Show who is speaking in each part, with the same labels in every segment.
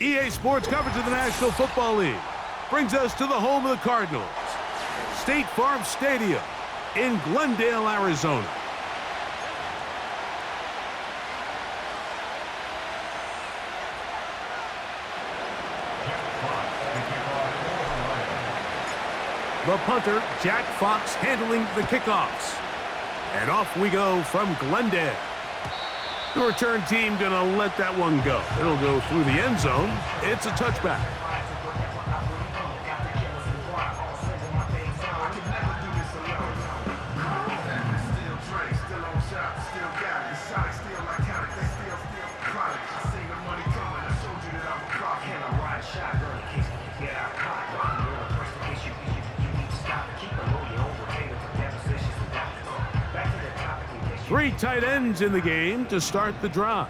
Speaker 1: EA Sports coverage of the National Football League brings us to the home of the Cardinals, State Farm Stadium in Glendale, Arizona. The punter, Jack Fox, handling the kickoffs. And off we go from Glendale. The return team gonna let that one go. It'll go through the end zone. It's a touchback. Three tight ends in the game to start the drive.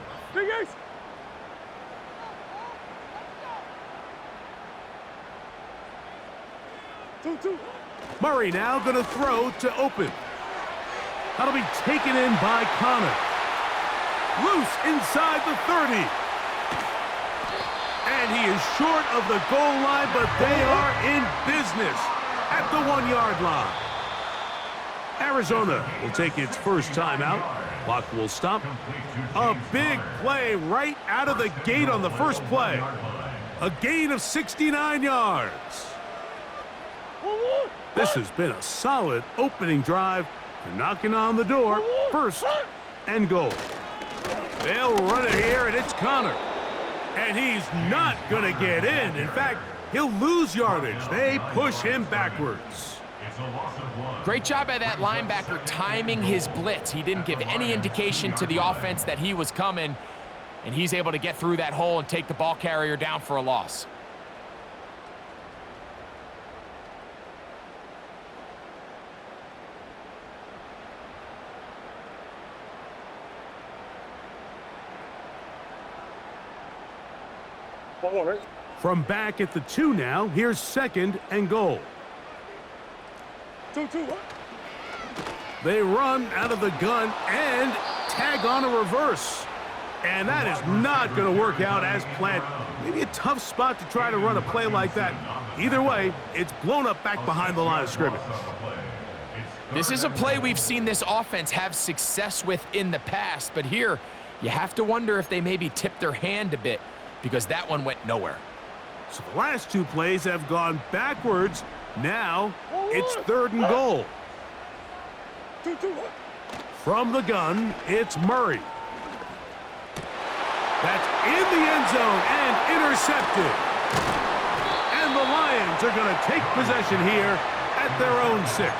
Speaker 1: Murray now going to throw to open. That'll be taken in by Connor. Loose inside the 30. And he is short of the goal line, but they are in business at the 1-yard line. Arizona will take its first timeout. Clock will stop. A big play right out of the gate on the first play. A gain of 69 yards. This has been a solid opening drive. They're knocking on the door. First and goal. They'll run it here, and it's Connor. And he's not going to get in. In fact, he'll lose yardage. They push him backwards.
Speaker 2: Great job by that linebacker timing his blitz. He didn't give any indication to the offense that he was coming, and he's able to get through that hole and take the ball carrier down for a loss.
Speaker 1: From back at the 2 now, here's second and goal. 2-2. They run out of the gun and tag on a reverse. And that is not going to work out as planned. Maybe a tough spot to try to run a play like that. Either way, it's blown up back behind the line of scrimmage.
Speaker 2: This is a play we've seen this offense have success with in the past, but here you have to wonder if they maybe tipped their hand a bit because that one went nowhere.
Speaker 1: So the last 2 plays have gone backwards. Now it's third and goal. From the gun, it's Murray. That's in the end zone and intercepted. And the Lions are going to take possession here at their own 6.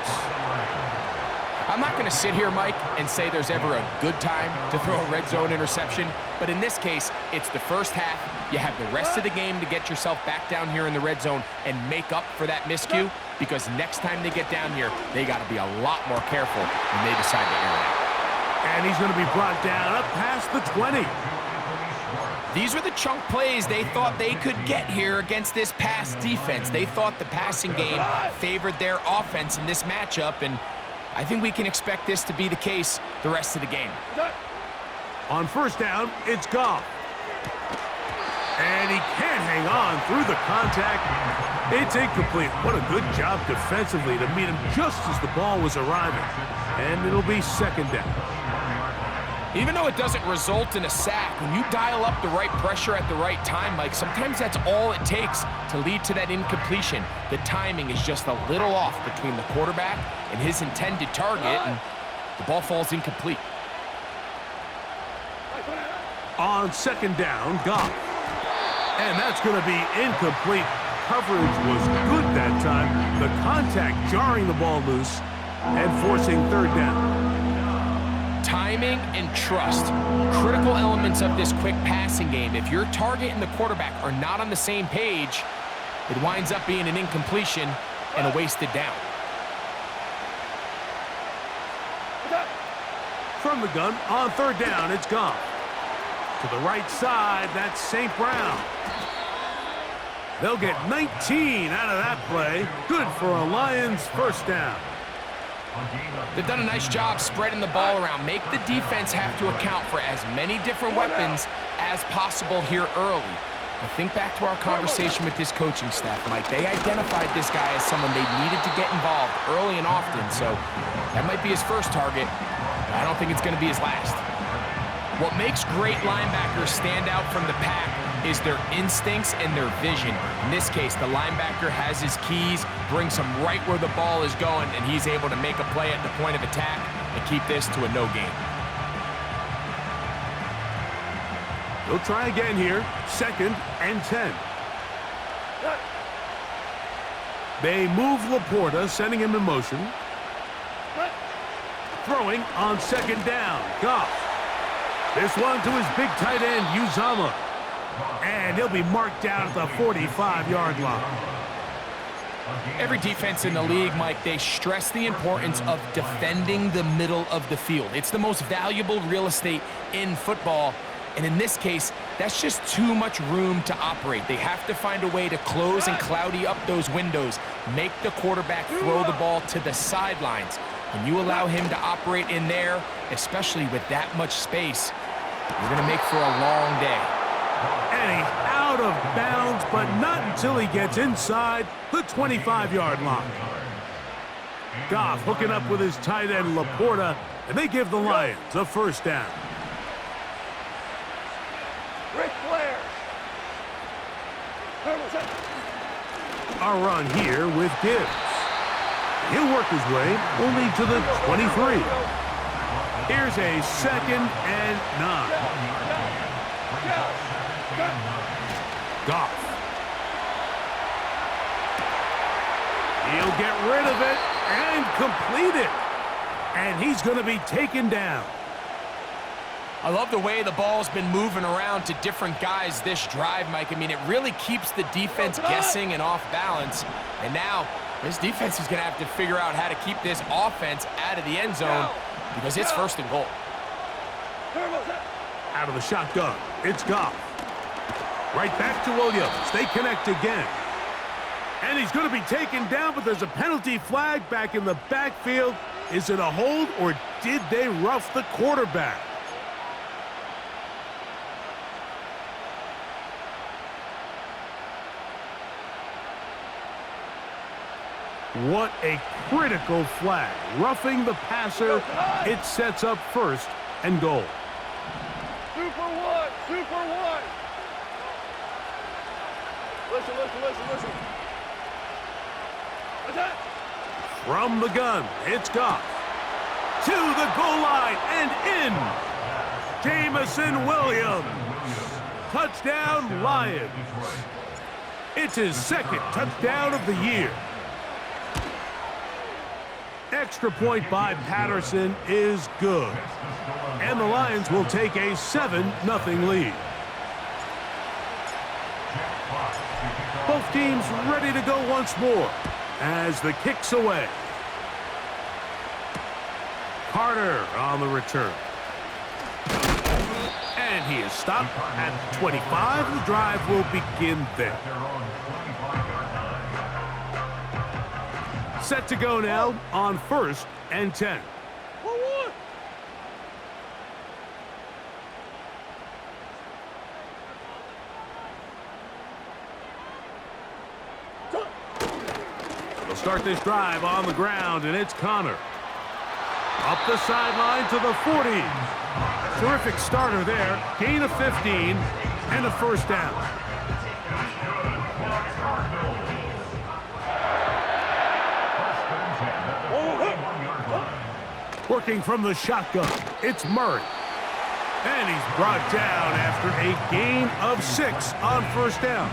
Speaker 2: I'm not going to sit here, Mike, and say there's ever a good time to throw a red zone interception, but in this case, it's the first half. You have the rest of the game to get yourself back down here in the red zone and make up for that miscue, because next time they get down here, they got to be a lot more careful when they decide to air it out.
Speaker 1: And he's going to be brought down up past the 20.
Speaker 2: These were the chunk plays they thought they could get here against this pass defense. They thought the passing game favored their offense in this matchup, and I think we can expect this to be the case the rest of the game.
Speaker 1: On first down, it's Goff. And he can't hang on through the contact. It's incomplete. What a good job defensively to meet him just as the ball was arriving. And it'll be second down.
Speaker 2: Even though it doesn't result in a sack, when you dial up the right pressure at the right time, Mike, sometimes that's all it takes to lead to that incompletion. The timing is just a little off between the quarterback and his intended target, and the ball falls incomplete.
Speaker 1: On second down, Goff. And that's going to be incomplete. Coverage was good that time. The contact jarring the ball loose and forcing third down.
Speaker 2: Timing and trust, critical elements of this quick passing game. If your target and the quarterback are not on the same page, it winds up being an incompletion and a wasted down.
Speaker 1: From the gun, on third down, it's Goff. To the right side, that's St. Brown. They'll get 19 out of that play. Good for a Lions first down.
Speaker 2: They've done a nice job spreading the ball around. Make the defense have to account for as many different weapons as possible here early. Now think back to our conversation with this coaching staff, Mike. They identified this guy as someone they needed to get involved early and often, so that might be his first target, but I don't think it's going to be his last. What makes great linebackers stand out from the pack is their instincts and their vision. In this case, the linebacker has his keys, brings him right where the ball is going, and he's able to make a play at the point of attack and keep this to a no gain.
Speaker 1: They'll try again here. 2nd and 10. They move Laporta, sending him in motion. Throwing on 2nd down. Goff. This one to his big tight end, Uzama. And he'll be marked down at the 45-yard line.
Speaker 2: Every defense in the league, Mike, they stress the importance of defending the middle of the field. It's the most valuable real estate in football. And in this case, that's just too much room to operate. They have to find a way to close and cloudy up those windows, make the quarterback throw the ball to the sidelines. When you allow him to operate in there, especially with that much space, you're going to make for a long day.
Speaker 1: And he's out of bounds, but not until he gets inside the 25-yard line. Goff hooking up with his tight end, Laporta, and they give the Lions a first down. A run here with Gibbs. He'll work his way only to the 23. Here's a 2nd and 9. Goff. He'll get rid of it and complete it. And he's going to be taken down.
Speaker 2: I love the way the ball's been moving around to different guys this drive, Mike. I mean, it really keeps the defense guessing and off balance. And now, this defense is going to have to figure out how to keep this offense out of the end zone because it's 1st and goal.
Speaker 1: Out of the shotgun, it's Goff. Right back to Williams. They connect again. And he's going to be taken down, but there's a penalty flag back in the backfield. Is it a hold, or did they rough the quarterback? What a critical flag. Roughing the passer, it sets up 1st and goal.
Speaker 3: Super one, super one. Listen, listen, listen, listen. Attack.
Speaker 1: From the gun, it's Goff. To the goal line and in. Jamison Williams. Touchdown, Lions. It's his 2nd touchdown of the year. Extra point by Patterson is good. And the Lions will take a 7-0 lead. Both teams ready to go once more as the kick's away. Carter on the return. And he is stopped at 25. The drive will begin there. Set to go now on 1st and 10. They'll start this drive on the ground, and it's Connor. Up the sideline to the 40. Terrific starter there. Gain of 15 and a first down. Working from the shotgun, it's Murray. And he's brought down after a gain of 6 on first down.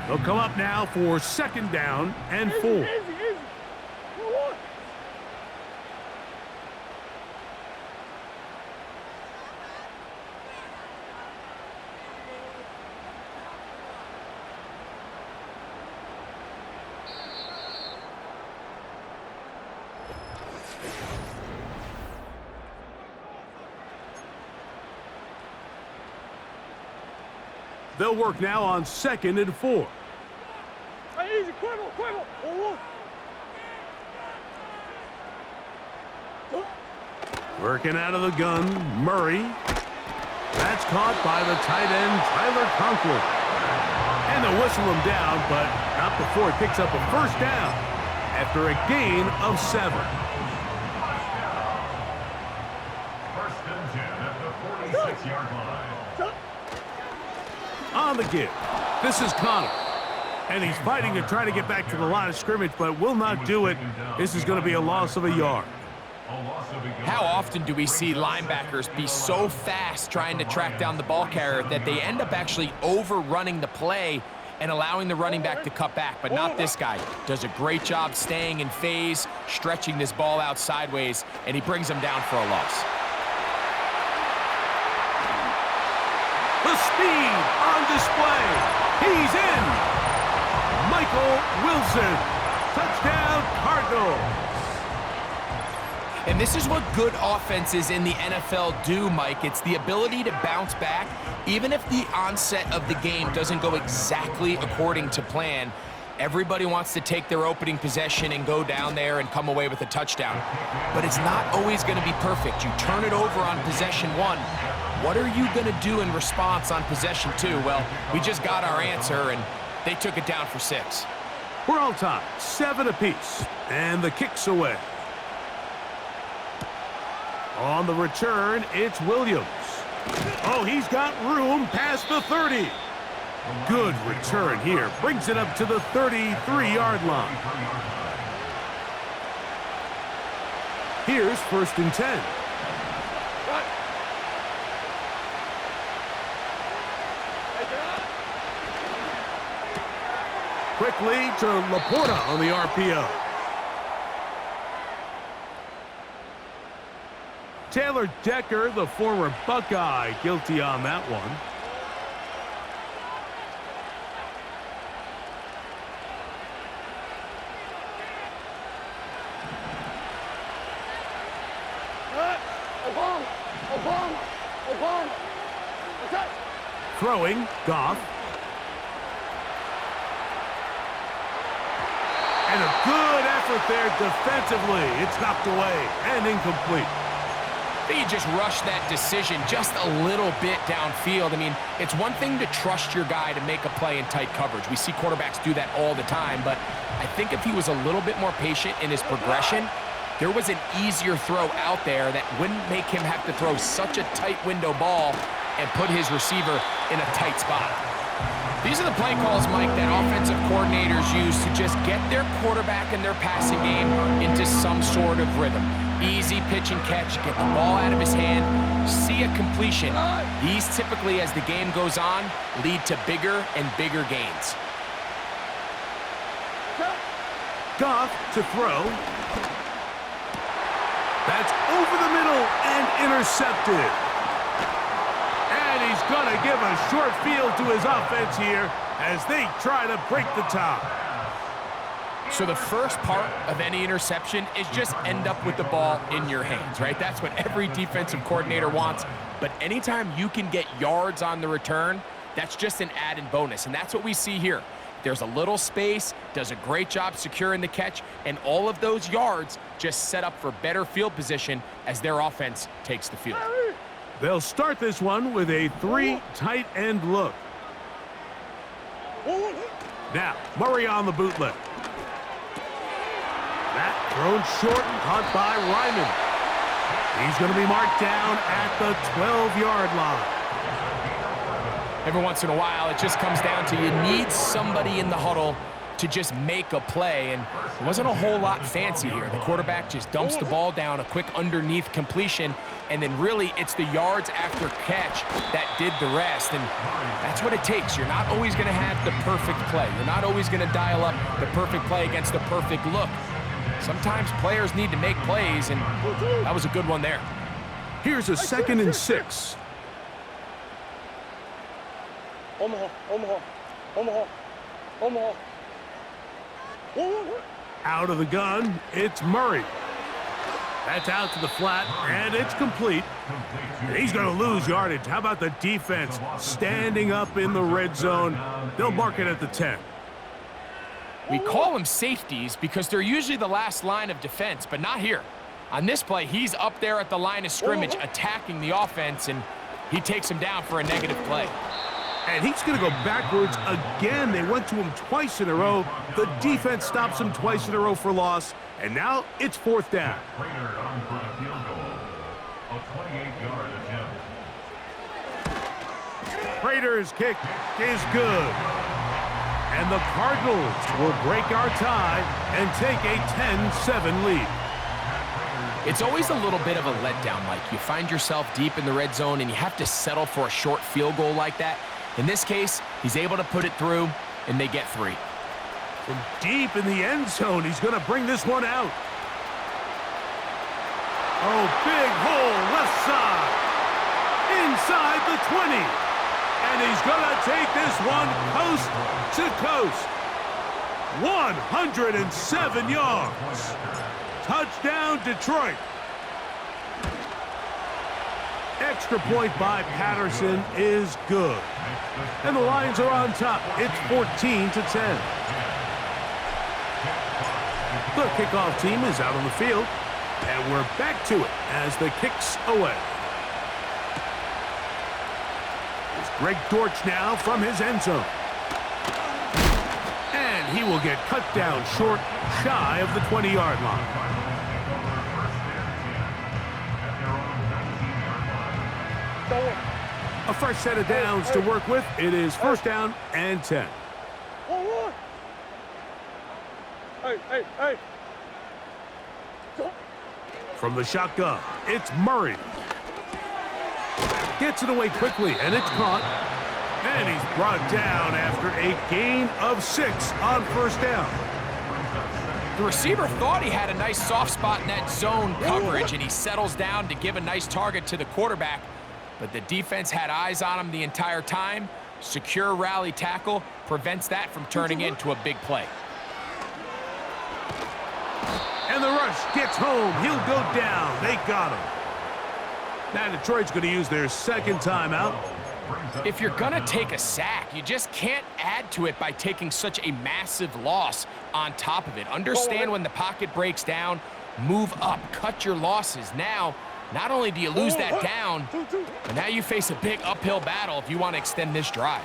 Speaker 1: They'll come up now for 2nd down and 4. They'll work now on 2nd and 4.
Speaker 3: Easy, quibble, quibble.
Speaker 1: Working out of the gun, Murray. That's caught by the tight end, Tyler Conklin. And they'll whistle him down, but not before he picks up a first down after a gain of 7.
Speaker 4: First and 10 at the 46-yard line.
Speaker 1: On the give, this is Connor. And he's fighting to try to get back to the line of scrimmage, but will not do it. This is going to be a loss of a yard.
Speaker 2: How often do we see linebackers be so fast trying to track down the ball carrier that they end up actually overrunning the play and allowing the running back to cut back? But not this guy. Does a great job staying in phase, stretching this ball out sideways, and he brings him down for a loss.
Speaker 1: The speed on display. He's in. Michael Wilson. Touchdown, Cardinals.
Speaker 2: And this is what good offenses in the NFL do, Mike. It's the ability to bounce back, even if the onset of the game doesn't go exactly according to plan. Everybody wants to take their opening possession and go down there and come away with a touchdown. But it's not always going to be perfect. You turn it over on possession 1. What are you going to do in response on possession 2? Well, we just got our answer, and they took it down for 6.
Speaker 1: We're all tied, 7 apiece, and the kick's away. On the return, it's Williams. Oh, he's got room past the 30. Good return here. Brings it up to the 33-yard line. Here's first and 10. Quickly to Laporta on the RPO. Taylor Decker, the former Buckeye, guilty on that one. Throwing, Goff. And a good effort there defensively. It's knocked away and incomplete.
Speaker 2: He just rushed that decision just a little bit downfield. I mean, it's one thing to trust your guy to make a play in tight coverage. We see quarterbacks do that all the time, but I think if he was a little bit more patient in his progression, there was an easier throw out there that wouldn't make him have to throw such a tight window ball and put his receiver in a tight spot. These are the play calls, Mike, that offensive coordinators use to just get their quarterback and their passing game into some sort of rhythm. Easy pitch and catch, get the ball out of his hand, see a completion. These typically, as the game goes on, lead to bigger and bigger gains.
Speaker 1: Goff to throw. That's over the middle and intercepted. And he's going to give a short field to his offense here as they try to break the tie.
Speaker 2: So the first part of any interception is just end up with the ball in your hands, right? That's what every defensive coordinator wants. But anytime you can get yards on the return, that's just an added bonus. And that's what we see here. There's a little space, does a great job securing the catch, and all of those yards just set up for better field position as their offense takes the field.
Speaker 1: They'll start this one with a 3 tight end look. Now, Murray on the bootleg. That thrown short and caught by Ryman. He's going to be marked down at the 12-yard line.
Speaker 2: Every once in a while, it just comes down to you need somebody in the huddle to just make a play, and it wasn't a whole lot fancy here. The quarterback just dumps the ball down, a quick underneath completion, and then really it's the yards after catch that did the rest, and that's what it takes. You're not always going to have the perfect play. You're not always going to dial up the perfect play against the perfect look. Sometimes players need to make plays, and that was a good one there.
Speaker 1: Here's a 2nd and 6.
Speaker 3: Omaha.
Speaker 1: Out of the gun, it's Murray. That's out to the flat, and it's complete. And he's going to lose yardage. How about the defense standing up in the red zone? They'll mark it at the 10.
Speaker 2: We call them safeties because they're usually the last line of defense, but not here. On this play, he's up there at the line of scrimmage attacking the offense, and he takes him down for a negative play.
Speaker 1: And he's going to go backwards again. They went to him twice in a row. The defense stops him twice in a row for loss, and now it's 4th down.
Speaker 4: Prater on for the field goal. A 28-yard attempt.
Speaker 1: Prater's kick is good. And the Cardinals will break our tie and take a 10-7 lead.
Speaker 2: It's always a little bit of a letdown, Mike. You find yourself deep in the red zone, and you have to settle for a short field goal like that. In this case, he's able to put it through, and they get 3.
Speaker 1: From deep in the end zone, he's going to bring this one out. Oh, big hole, left side. Inside the 20. And he's going to take this one coast to coast. 107 yards. Touchdown, Detroit. Extra point by Patterson is good. And the Lions are on top. It's 14-10. The kickoff team is out on the field. And we're back to it as the kick's away. It's Greg Dortch now from his end zone. And he will get cut down short, shy of the 20-yard line. A fresh set of downs to work with. It is 1st down and 10.
Speaker 3: Hey.
Speaker 1: From the shotgun, it's Murray. Gets it away quickly, and it's caught. And he's brought down after a gain of 6 on 1st down.
Speaker 2: The receiver thought he had a nice soft spot in that zone coverage, and he settles down to give a nice target to the quarterback. But the defense had eyes on him the entire time. Secure rally tackle prevents that from turning into a big play.
Speaker 1: And the rush gets home. He'll go down. They got him. Now Detroit's going to use their 2nd timeout.
Speaker 2: If you're going to take a sack, you just can't add to it by taking such a massive loss on top of it. Understand when the pocket breaks down, move up, cut your losses. Now, not only do you lose that down, but now you face a big uphill battle if you want to extend this drive.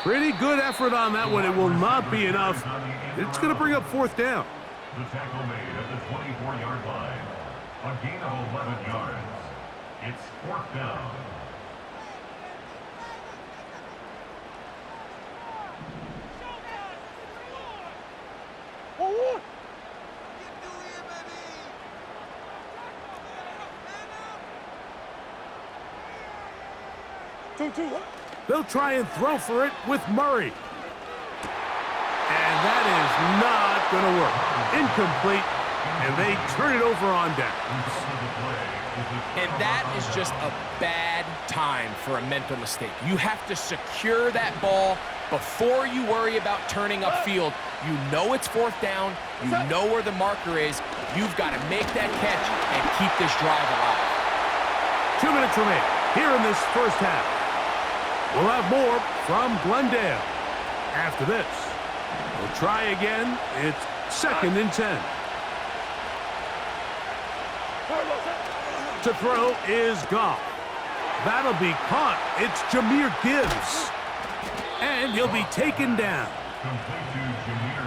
Speaker 1: Pretty good effort on that one. It will not be enough. It's going to bring up 4th down.
Speaker 4: The tackle made at the 24-yard line. A gain of 11 yards. It's 4th down.
Speaker 1: They'll try and throw for it with Murray. And that is not going to work. Incomplete. And they turn it over on down.
Speaker 2: And that is just a bad time for a mental mistake. You have to secure that ball before you worry about turning upfield. You know it's 4th down. You know where the marker is. You've got to make that catch and keep this drive alive.
Speaker 1: 2 minutes remaining here in this 1st half. We'll have more from Glendale after this. We'll try again. It's 2nd and 10. To throw is Goff. That'll be caught. It's Jahmyr Gibbs. And he'll be taken down.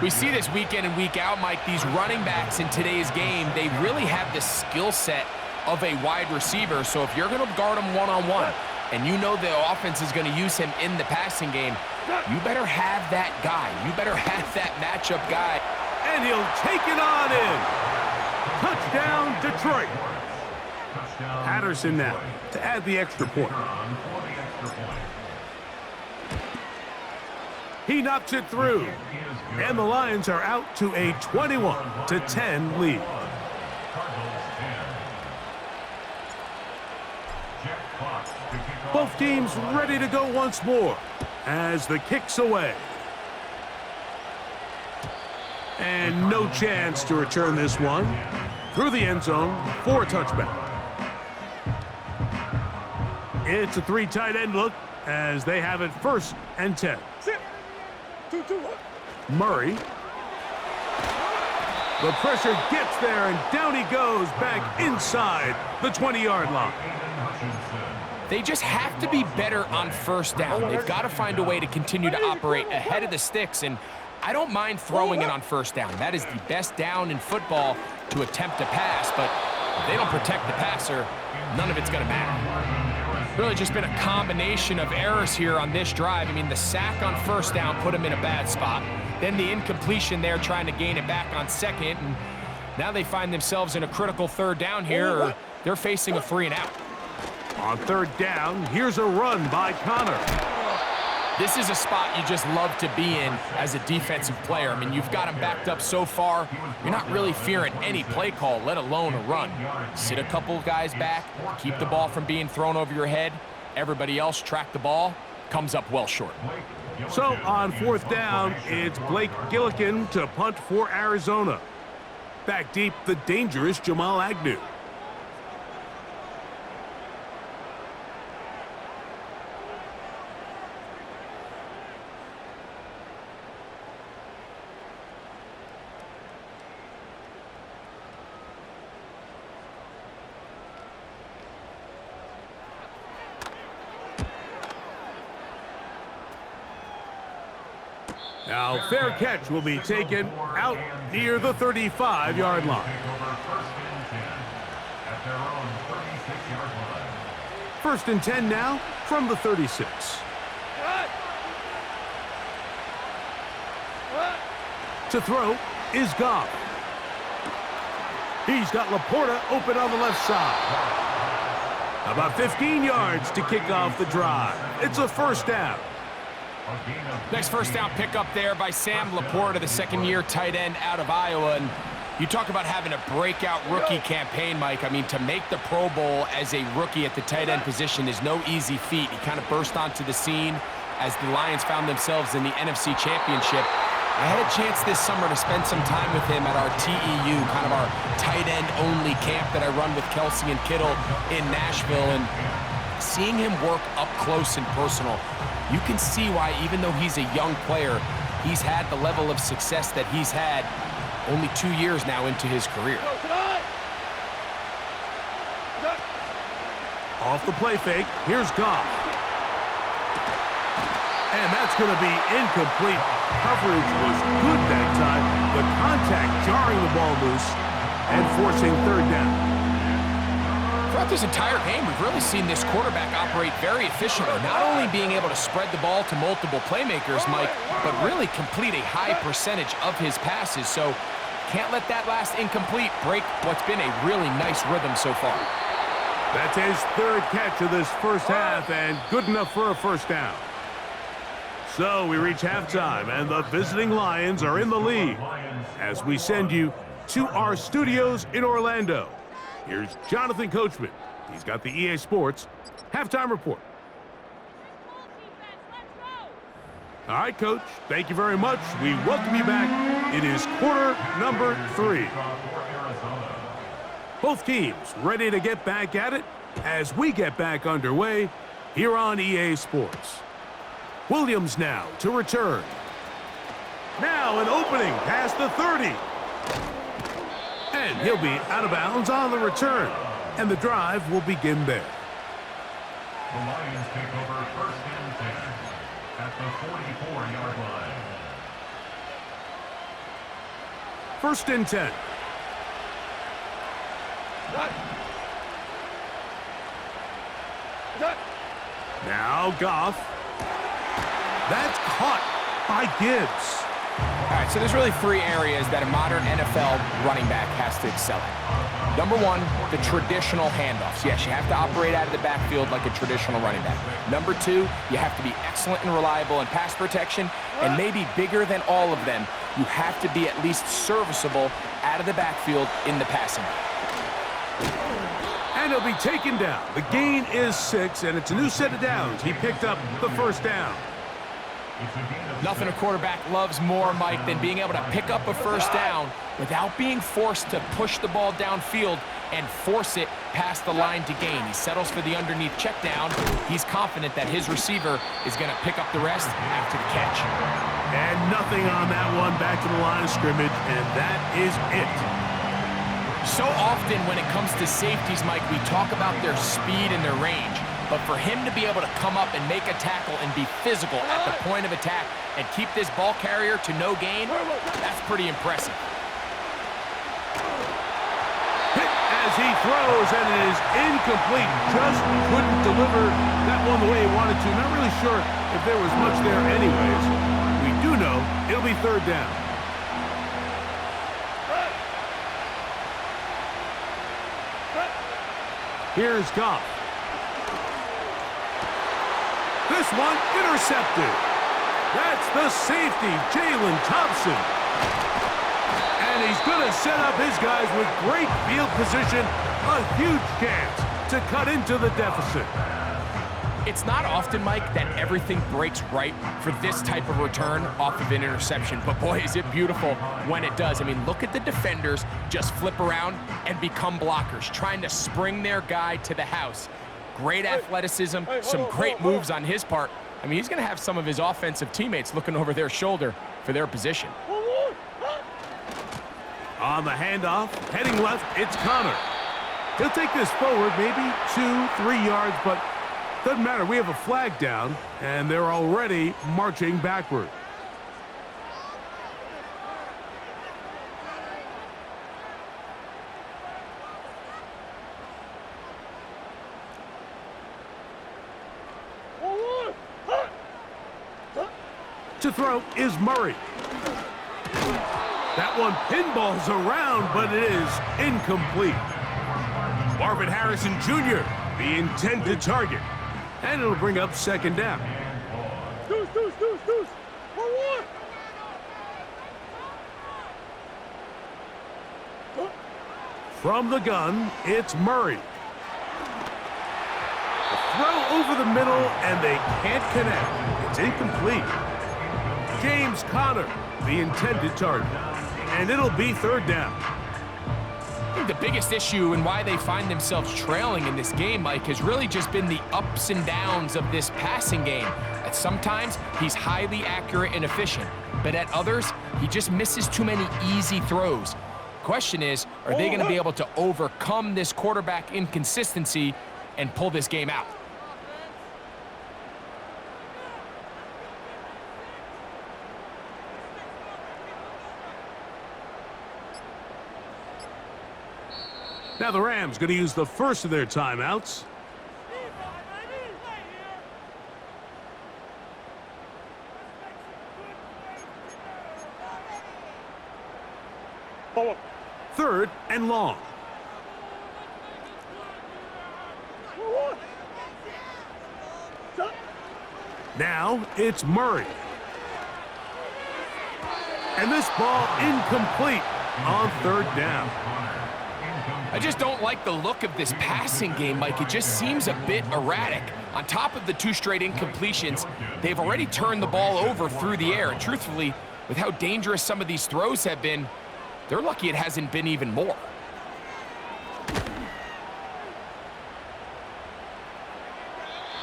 Speaker 2: We see this week in and week out, Mike, these running backs in today's game, they really have the skill set of a wide receiver. So if you're going to guard him one-on-one, and you know the offense is going to use him in the passing game, you better have that guy. You better have that matchup guy.
Speaker 1: And he'll take it on in. Touchdown, Detroit. Patterson now to add the extra point. He knocks it through. And the Lions are out to a 21-10 lead. Both teams ready to go once more as the kick's away. And no chance to return this one through the end zone for a touchback. It's a 3 tight end look as they have it 1st and 10. Murray The pressure gets there, and down he goes back inside the 20-yard line.
Speaker 2: They just have to be better on first down. They've got to find a way to continue to operate ahead of the sticks, and I don't mind throwing it on first down. That is the best down in football to attempt to pass, but if they don't protect the passer, none of it's going to matter. Really just been a combination of errors here on this drive. I mean, the sack on first down put them in a bad spot. Then the incompletion there trying to gain it back on second, and now they find themselves in a critical third down here, or they're facing a 3 and out.
Speaker 1: On third down, here's a run by Connor.
Speaker 2: This is a spot you just love to be in as a defensive player. I mean, you've got them backed up so far, you're not really fearing any play call, let alone a run. Sit a couple of guys back, keep the ball from being thrown over your head. Everybody else track the ball, comes up well short.
Speaker 1: So on fourth down, it's Blake Gillikin to punt for Arizona. Back deep, the dangerous Jamal Agnew. Now, fair catch will be taken out near the 35-yard line. First and 10 now from the 36. To throw is Goff. He's got Laporta open on the left side. About 15 yards to kick off the drive. It's a first down.
Speaker 2: Nice first down pickup there by Sam Laporta, the second-year tight end out of Iowa. And you talk about having a breakout rookie campaign, Mike. I mean, to make the Pro Bowl as a rookie at the tight end position is no easy feat. He kind of burst onto the scene as the Lions found themselves in the NFC Championship. I had a chance this summer to spend some time with him at our TEU, kind of our tight end-only camp that I run with Kelsey and Kittle in Nashville. And seeing him work up close and personal, you can see why, even though he's a young player, he's had the level of success that he's had only 2 years now into his career.
Speaker 1: Off the play fake, here's Goff. And that's going to be incomplete. Coverage was good that time. The contact jarring the ball loose and forcing third down.
Speaker 2: Throughout this entire game, we've really seen this quarterback operate very efficiently, not only being able to spread the ball to multiple playmakers, Mike, but really complete a high percentage of his passes. So can't let that last incomplete break what's been a really nice rhythm so far.
Speaker 1: That's his third catch of this first half, and good enough for a first down. So we reach halftime, and the visiting Lions are in the lead as we send you to our studios in Orlando. Here's Jonathan Coachman. He's got the EA Sports halftime report. All right, Coach, thank you very much. We welcome you back. It is quarter number 3. Both teams ready to get back at it as we get back underway here on EA Sports. Williams now to return. Now an opening past the 30. And he'll be out of bounds on the return. And the drive will begin there.
Speaker 4: The Lions take over first and 10 at the 44-yard line.
Speaker 1: First and 10. Now Goff. That's caught by Gibbs.
Speaker 2: All right, so there's really 3 areas that a modern NFL running back has to excel at. Number 1, the traditional handoffs. Yes, you have to operate out of the backfield like a traditional running back. Number 2, you have to be excellent and reliable in pass protection, and maybe bigger than all of them, you have to be at least serviceable out of the backfield in the passing game.
Speaker 1: And he'll be taken down. The gain is 6, and it's a new set of downs. He picked up the first down.
Speaker 2: Nothing a quarterback loves more, Mike, than being able to pick up a first down without being forced to push the ball downfield and force it past the line to gain. He settles for the underneath check down. He's confident that his receiver is going to pick up the rest after the catch.
Speaker 1: And nothing on that one, back to the line of scrimmage, and that is it.
Speaker 2: So often when it comes to safeties, Mike, we talk about their speed and their range. But for him to be able to come up and make a tackle and be physical at the point of attack and keep this ball carrier to no gain, that's pretty impressive.
Speaker 1: Hit as he throws, and it is incomplete. Just couldn't deliver that one the way he wanted to. Not really sure if there was much there anyways. We do know it'll be third down. Here's Goff. This one intercepted. That's the safety, Jalen Thompson. And he's going to set up his guys with great field position. A huge chance to cut into the deficit.
Speaker 2: It's not often, Mike, that everything breaks right for this type of return off of an interception. But boy, is it beautiful when it does. I mean, look at the defenders just flip around and become blockers, trying to spring their guy to the house. Great athleticism, some great moves on his part. I mean, he's going to have some of his offensive teammates looking over their shoulder for their position.
Speaker 1: On the handoff, heading left, it's Connor. He'll take this forward, maybe 2-3 yards, but doesn't matter. We have a flag down, and they're already marching backward. To throw is Murray. That one pinballs around, but it is incomplete. Marvin Harrison Jr., the intended target. And it'll bring up second down.
Speaker 3: Deuce.
Speaker 1: From the gun, it's Murray. A throw over the middle, and they can't connect. It's incomplete. James Conner, the intended target. And it'll be third down.
Speaker 2: I think the biggest issue and why they find themselves trailing in this game, Mike, has really just been the ups and downs of this passing game. At sometimes, he's highly accurate and efficient, but at others, he just misses too many easy throws. Question is, are they going to be able to overcome this quarterback inconsistency and pull this game out?
Speaker 1: Now the Rams going to use the first of their timeouts. Third and long. Now it's Murray. And this ball incomplete on third down.
Speaker 2: I just don't like the look of this passing game, Mike. It just seems a bit erratic. On top of the 2 straight incompletions, they've already turned the ball over through the air. And truthfully, with how dangerous some of these throws have been, they're lucky it hasn't been even more.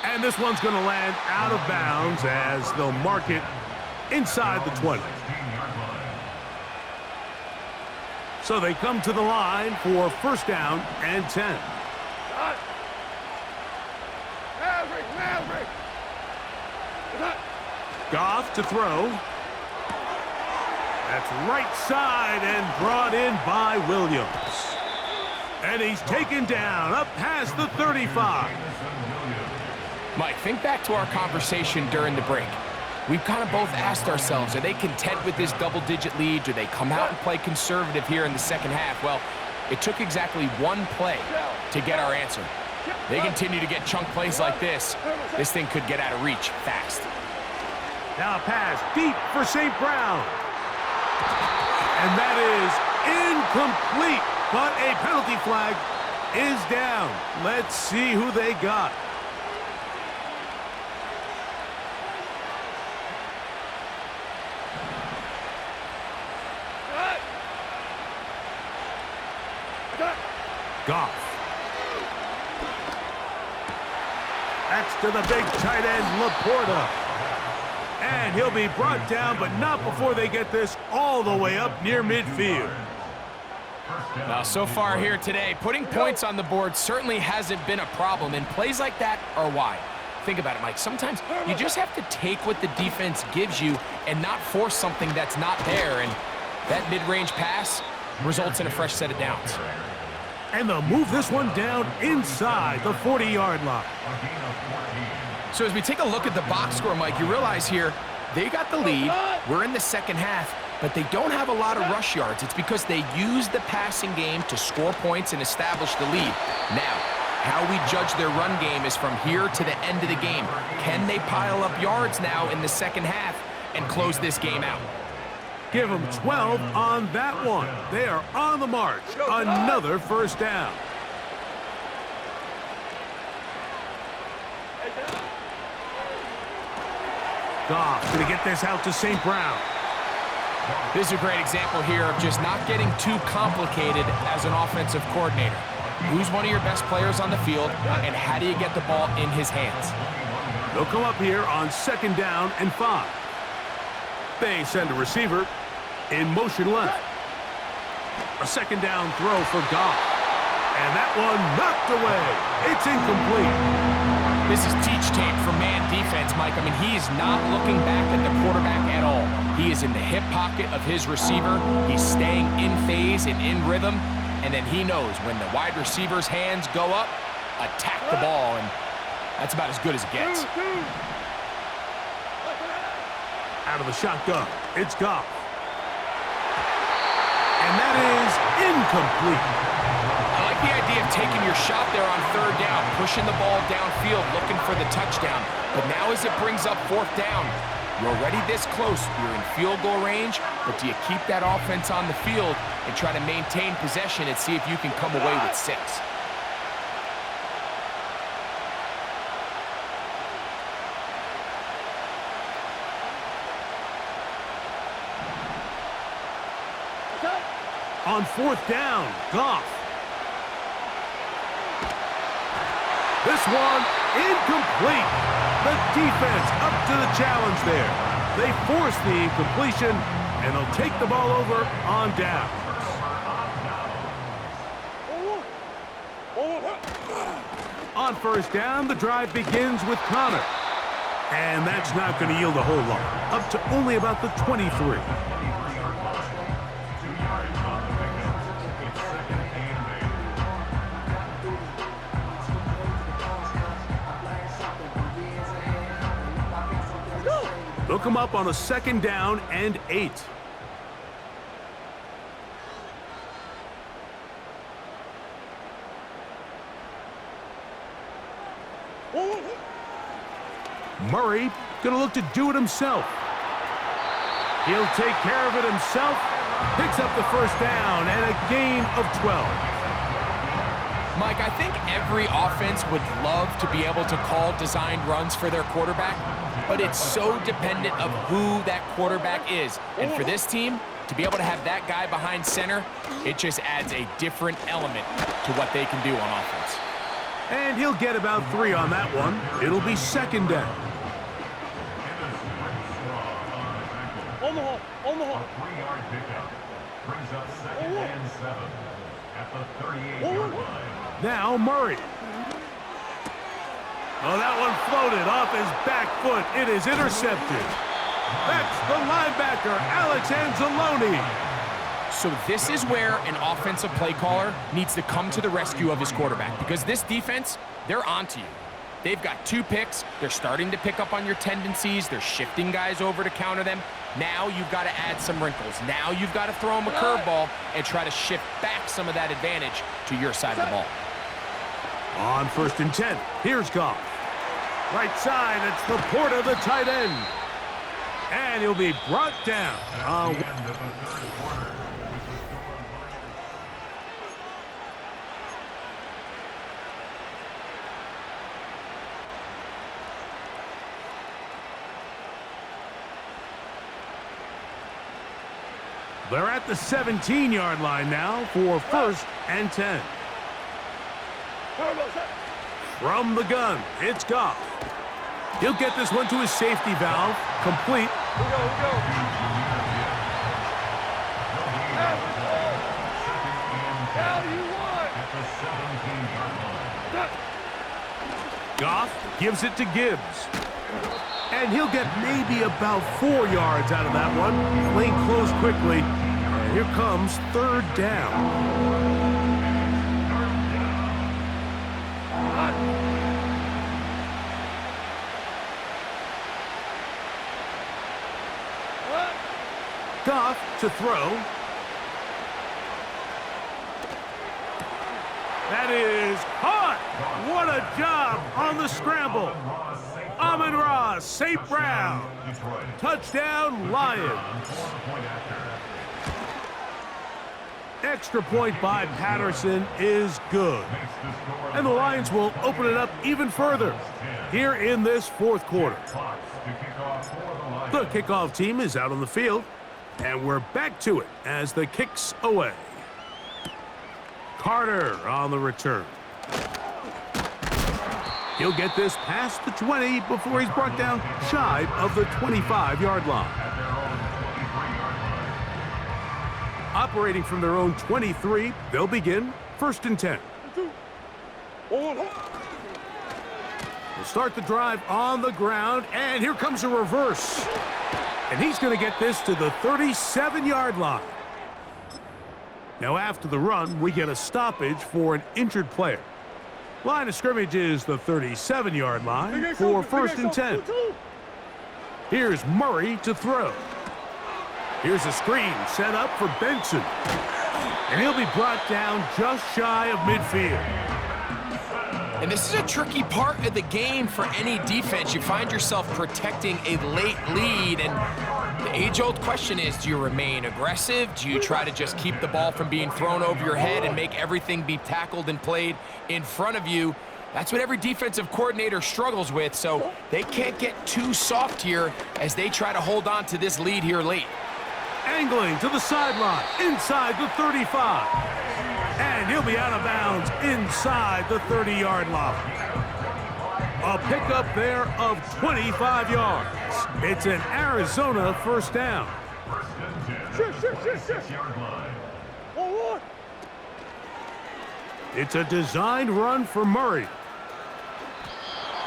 Speaker 1: And this one's going to land out of bounds as they'll mark it inside the 20. So they come to the line for first down and 10.
Speaker 3: Maverick.
Speaker 1: Goff to throw. That's right side and brought in by Williams. And he's taken down up past the 35.
Speaker 2: Mike, think back to our conversation during the break. We've kind of both asked ourselves, are they content with this double-digit lead? Do they come out and play conservative here in the second half? Well, it took exactly one play to get our answer. They continue to get chunk plays like this. This thing could get out of reach fast.
Speaker 1: Now a pass deep for St. Brown. And that is incomplete, but a penalty flag is down. Let's see who they got. Goff. That's to the big tight end, Laporta. And he'll be brought down, but not before they get this all the way up near midfield.
Speaker 2: Now, so far here today, putting points on the board certainly hasn't been a problem, and plays like that are why. Think about it, Mike. Sometimes you just have to take what the defense gives you and not force something that's not there, and that mid-range pass results in a fresh set of downs.
Speaker 1: And they'll move this one down inside the 40-yard line.
Speaker 2: So as we take a look at the box score, Mike, you realize here they got the lead. We're in the second half, but they don't have a lot of rush yards. It's because they use the passing game to score points and establish the lead. Now, how we judge their run game is from here to the end of the game. Can they pile up yards now in the second half and close this game out?
Speaker 1: Give them 12 on that one. They are on the march. Another first down. Goff going to get this out to St. Brown.
Speaker 2: This is a great example here of just not getting too complicated as an offensive coordinator. Who's one of your best players on the field, and how do you get the ball in his hands?
Speaker 1: They'll come up here on 2nd down and 5. They send a receiver in motion left. A 2nd down throw for Goff. And that one knocked away. It's incomplete.
Speaker 2: This is teach tape for man defense, Mike. I mean, he is not looking back at the quarterback at all. He is in the hip pocket of his receiver. He's staying in phase and in rhythm. And then he knows when the wide receiver's hands go up, attack the ball, and that's about as good as it gets.
Speaker 1: Out of the shotgun, it's Goff. And that is incomplete.
Speaker 2: I like the idea of taking your shot there on 3rd down, pushing the ball downfield, looking for the touchdown. But now as it brings up 4th down, you're already this close. You're in field goal range, but do you keep that offense on the field and try to maintain possession and see if you can come away with 6?
Speaker 1: On 4th down, Goff. This one incomplete. The defense up to the challenge there. They force the incompletion, and they'll take the ball over on down. On 1st down, the drive begins with Connor. And that's not going to yield a whole lot. Up to only about the 23. They'll come up on a 2nd down and 8. Murray going to look to do it himself. He'll take care of it himself. Picks up the 1st down and a gain of 12.
Speaker 2: Mike, I think every offense would love to be able to call designed runs for their quarterback, but it's so dependent of who that quarterback is. And for this team, to be able to have that guy behind center, it just adds a different element to what they can do on offense.
Speaker 1: And he'll get about 3 on that one. It'll be 2nd down.
Speaker 3: Omaha.
Speaker 4: A 3-yard pickup brings up 2nd and 7 at the 38-yard line.
Speaker 1: Now Murray. Oh, that one floated off his back foot. It is intercepted. That's the linebacker, Alex Anzalone.
Speaker 2: So this is where an offensive play caller needs to come to the rescue of his quarterback, because this defense, they're onto you. They've got 2 picks. They're starting to pick up on your tendencies. They're shifting guys over to counter them. Now you've got to add some wrinkles. Now you've got to throw them a curveball and try to shift back some of that advantage to your side of the ball.
Speaker 1: On 1st and 10, here's Goff. Right side, it's the Porter, the tight end. And he'll be brought down. They're at the 17-yard line now for 1st and 10. From the gun, it's Goff. He'll get this one to his safety valve. Complete.
Speaker 3: We go. How do you want?
Speaker 1: Goff gives it to Gibbs. And he'll get maybe about 4 yards out of that one. Lane closed quickly. And here comes third down. Goff to throw. That is caught. What a job on the scramble. Amon-Ra, St. Brown. Touchdown, Lions. Extra point by Patterson is good. And the Lions will open it up even further here in this fourth quarter. The kickoff team is out on the field. And we're back to it as the kick's away. Carter on the return. He'll get this past the 20 before he's brought down shy of the 25-yard line. Operating from their own 23, they'll begin 1st and 10. We'll start the drive on the ground, and here comes a reverse. And he's going to get this to the 37-yard line. Now, after the run, we get a stoppage for an injured player. Line of scrimmage is the 37-yard line for 1st and 10. Here's Murray to throw. Here's a screen set up for Benson. And he'll be brought down just shy of midfield.
Speaker 2: And this is a tricky part of the game for any defense. You find yourself protecting a late lead, and the age-old question is, do you remain aggressive? Do you try to just keep the ball from being thrown over your head and make everything be tackled and played in front of you? That's what every defensive coordinator struggles with, so they can't get too soft here as they try to hold on to this lead here late.
Speaker 1: Angling to the sideline, inside the 35. And he'll be out of bounds inside the 30-yard line. A pickup there of 25 yards. It's an Arizona first down. It's a designed run for Murray.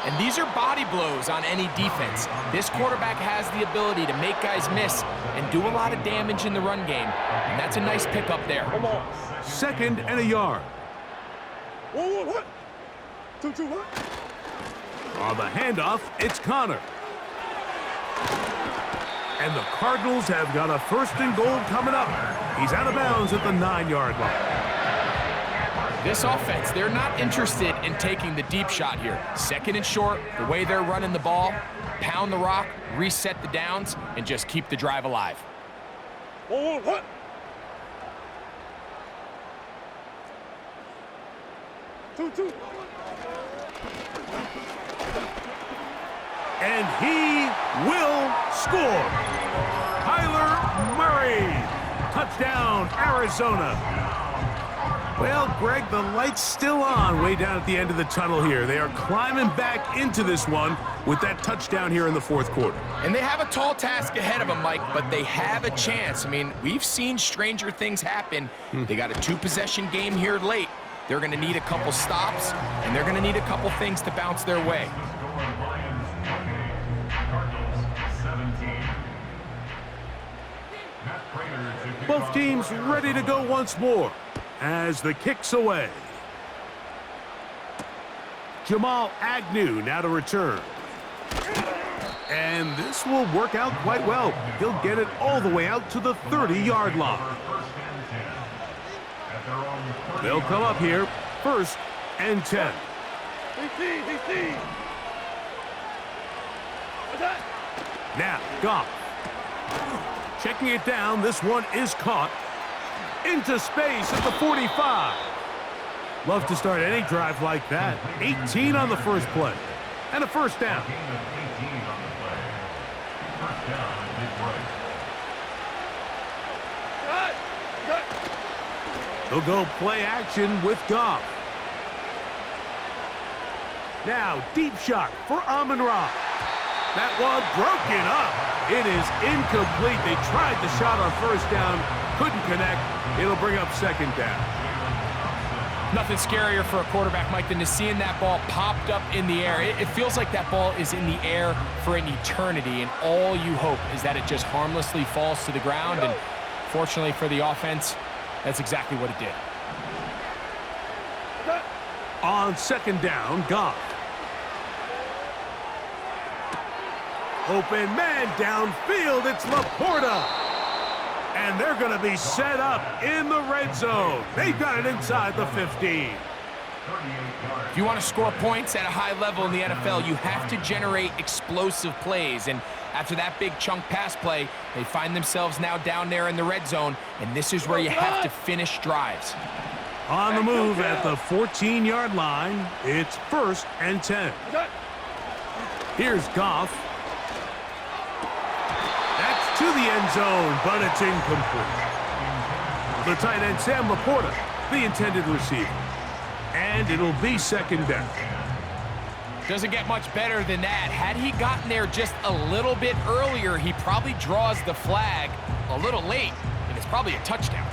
Speaker 2: And these are body blows on any defense. This quarterback has the ability to make guys miss and do a lot of damage in the run game. And that's a nice pickup there.
Speaker 1: 2nd and a yard. On the handoff, it's Connor. And the Cardinals have got a 1st and goal coming up. He's out of bounds at the 9-yard line.
Speaker 2: This offense, they're not interested in taking the deep shot here. 2nd and short, the way they're running the ball, pound the rock, reset the downs, and just keep the drive alive.
Speaker 1: And he will score. Kyler Murray. Touchdown, Arizona. Well, Greg, the light's still on way down at the end of the tunnel here. They are climbing back into this one with that touchdown here in the fourth quarter.
Speaker 2: And they have a tall task ahead of them, Mike, but they have a chance. I mean, we've seen stranger things happen. They got a 2-possession game here late. They're going to need a couple stops, and they're going to need a couple things to bounce their way.
Speaker 1: Both teams ready to go once more as the kick's away. Jamal Agnew now to return. And this will work out quite well. He'll get it all the way out to the 30-yard line. They'll come up here, 1st and 10. Now, Goff. Checking it down, this one is caught. Into space at the 45. Love to start any drive like that. 18 on the first play. And a 1st down. He'll go play action with Goff. Now, deep shot for Amon-Ra. That one broken up. It is incomplete. They tried the shot on first down, couldn't connect. It'll bring up second down.
Speaker 2: Nothing scarier for a quarterback, Mike, than to seeing that ball popped up in the air. It feels like that ball is in the air for an eternity, and all you hope is that it just harmlessly falls to the ground. And fortunately for the offense, that's exactly what it did.
Speaker 1: On second down, Goff. Open man downfield, it's Laporta. And they're going to be set up in the red zone. They've got it inside the 15.
Speaker 2: If you want to score points at a high level in the NFL, you have to generate explosive plays. And after that big chunk pass play, they find themselves now down there in the red zone, and this is where you have to finish drives.
Speaker 1: On the move at the 14-yard line, it's 1st and 10. Here's Goff. That's to the end zone, but it's incomplete. The tight end, Sam Laporta, the intended receiver. And it'll be second down.
Speaker 2: Doesn't get much better than that. Had he gotten there just a little bit earlier, he probably draws the flag a little late, and it's probably a touchdown.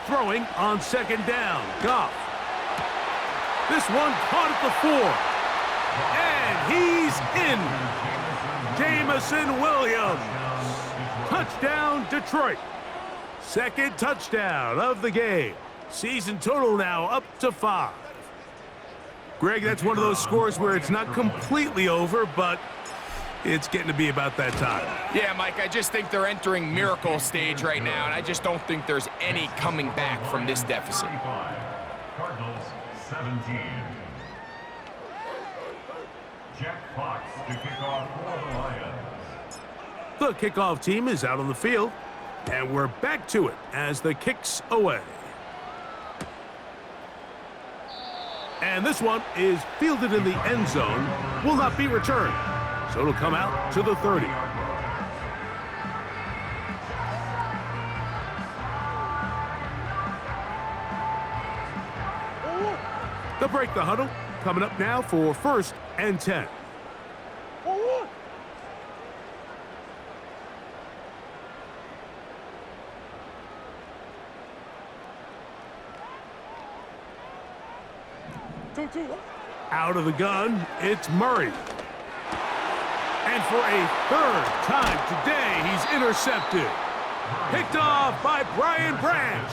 Speaker 1: Throwing on second down, Goff. This one caught at the 4. And he's in. Jamison Williams. Touchdown, Detroit. Second touchdown of the game. Season total now up to 5. Greg, that's one of those scores where it's not completely over, but it's getting to be about that time.
Speaker 2: Yeah, Mike, I just think they're entering miracle stage right now, and I just don't think there's any coming back from this deficit.
Speaker 4: Cardinals 17. Jack Fox to kick off for the Lions.
Speaker 1: The kickoff team is out on the field, and we're back to it as the kick's away. And this one is fielded in the end zone, will not be returned. So it'll come out to the 30. They'll break the huddle. Coming up now for 1st and 10. Out of the gun, it's Murray. And for a 3rd time today, he's intercepted. Picked off by Brian Branch.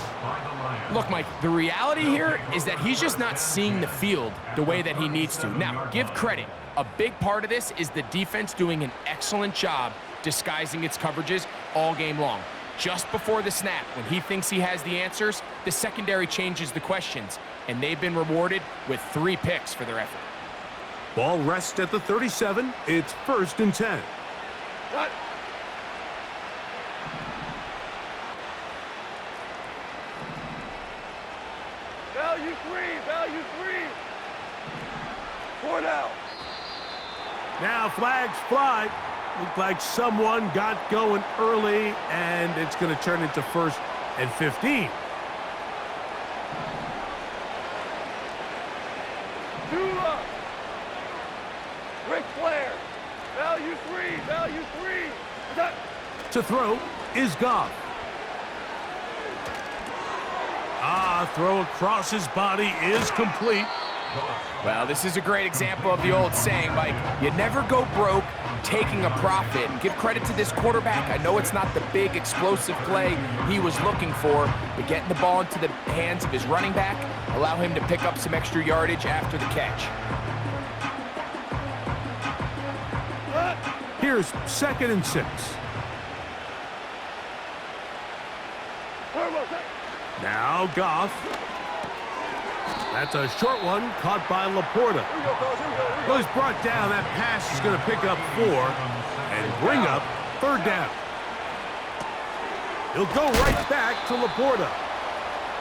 Speaker 2: Look, Mike, the reality here is that he's just not seeing the field the way that he needs to. Now, give credit. A big part of this is the defense doing an excellent job disguising its coverages all game long. Just before the snap, when he thinks he has the answers, the secondary changes the questions, and they've been rewarded with 3 picks for their effort.
Speaker 1: Ball rests at the 37. It's 1st and 10.
Speaker 3: What? Value 3, value 3. 4 now.
Speaker 1: Now flags fly. Looked like someone got going early, and it's going to turn into 1st and 15.
Speaker 3: Ric Flair. Value 3, value 3.
Speaker 1: To throw is Goff. Throw across his body is complete.
Speaker 2: Well, this is a great example of the old saying, Mike. You never go broke taking a profit. And give credit to this quarterback. I know it's not the big explosive play he was looking for, but getting the ball into the hands of his running back allow him to pick up some extra yardage after the catch.
Speaker 1: Here's 2nd and 6. Now Goff. That's a short one caught by Laporta. Well, he's brought down. That pass is going to pick up 4 and bring up 3rd down. He'll go right back to Laporta.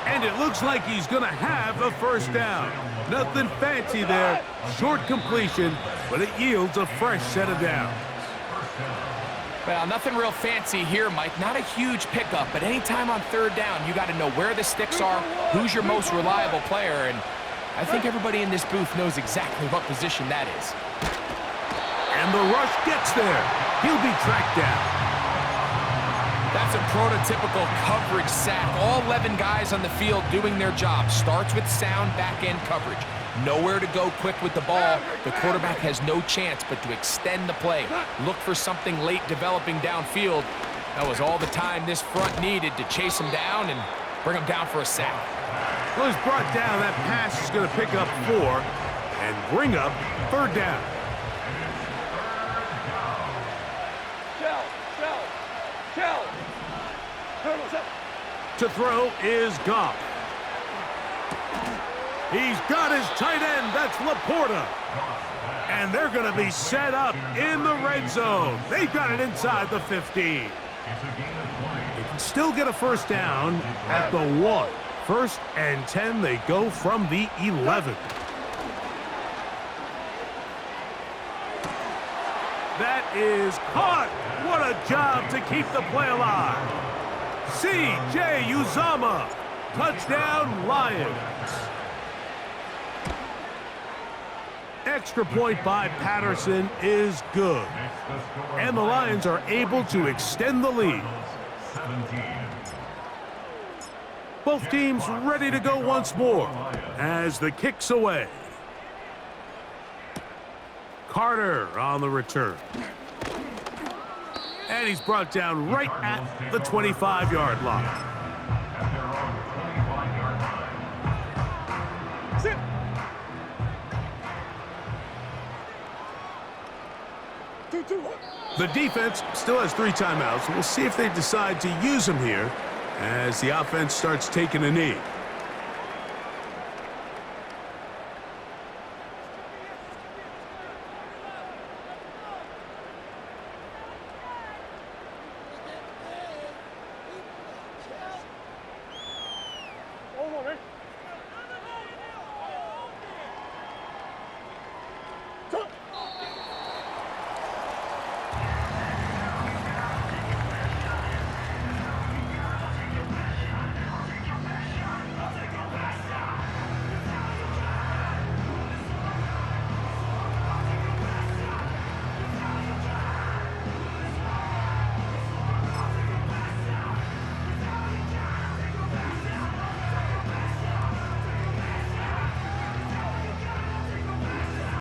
Speaker 1: And it looks like he's going to have a 1st down. Nothing fancy there. Short completion, but it yields a fresh set of downs.
Speaker 2: Well, nothing real fancy here, Mike. Not a huge pickup, but anytime on third down, you got to know where the sticks are, who's your most reliable player, and I think everybody in this booth knows exactly what position that is.
Speaker 1: And the rush gets there. He'll be tracked down.
Speaker 2: That's a prototypical coverage sack. All 11 guys on the field doing their job. Starts with sound back-end coverage. Nowhere to go quick with the ball. The quarterback has no chance but to extend the play. Look for something late developing downfield. That was all the time this front needed to chase him down and bring him down for a sack.
Speaker 1: Well, he's brought down. That pass is going to pick up 4 and bring up third down.
Speaker 3: Shell. Turtles up.
Speaker 1: To throw is Goff. He's got his tight end. That's Laporta. And they're going to be set up in the red zone. They've got it inside the 15. They can still get a first down at the 1. 1st and 10, they go from the 11. That is caught. What a job to keep the play alive. C.J. Uzomah. Touchdown, Lions. Extra point by Patterson is good. And the Lions are able to extend the lead. Both teams ready to go once more as the kick's away. Carter on the return. And he's brought down right at the 25-yard line.
Speaker 3: Sit. Two.
Speaker 1: The defense still has 3 timeouts. We'll see if they decide to use them here as the offense starts taking a knee.